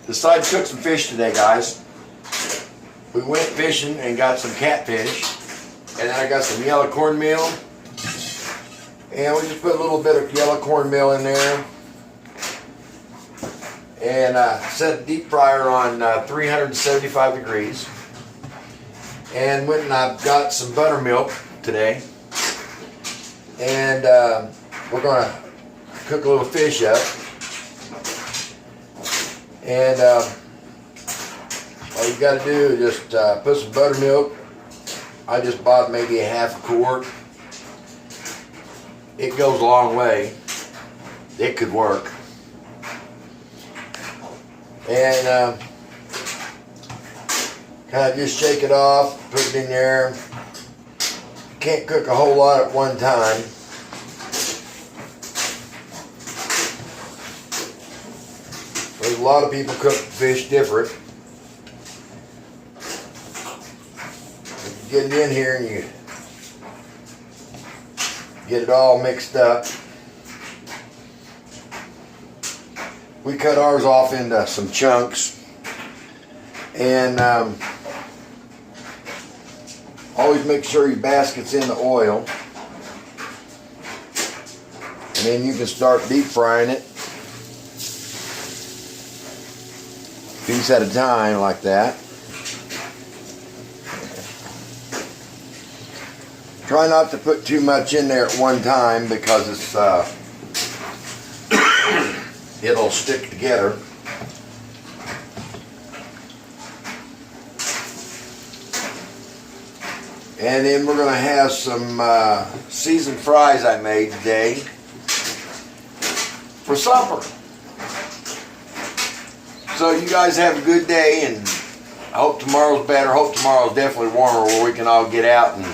Decided to cook some fish today, guys. We went fishing and got some catfish, and then I got some yellow cornmeal, and we just put a little bit of yellow cornmeal in there, and set the deep fryer on 375 degrees, and went and I got some buttermilk today, and we're gonna cook a little fish up. And all you got to do is just put some buttermilk. I just bought maybe a half a quart. It goes a long way. It could work. And kind of just shake it off, put it in there. Can't cook a whole lot at one time. There's a lot of people cook fish different. You get it in here and you get it all mixed up. We cut ours off into some chunks, and always make sure your basket's in the oil, and then you can start deep frying it. Piece at a time, like that. Try not to put too much in there at one time because it's it'll stick together. And then we're gonna have some seasoned fries I made today for supper. So you guys have a good day, and I hope tomorrow's better. I hope tomorrow's definitely warmer where we can all get out and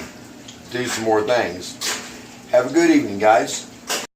do some more things. Have a good evening, guys.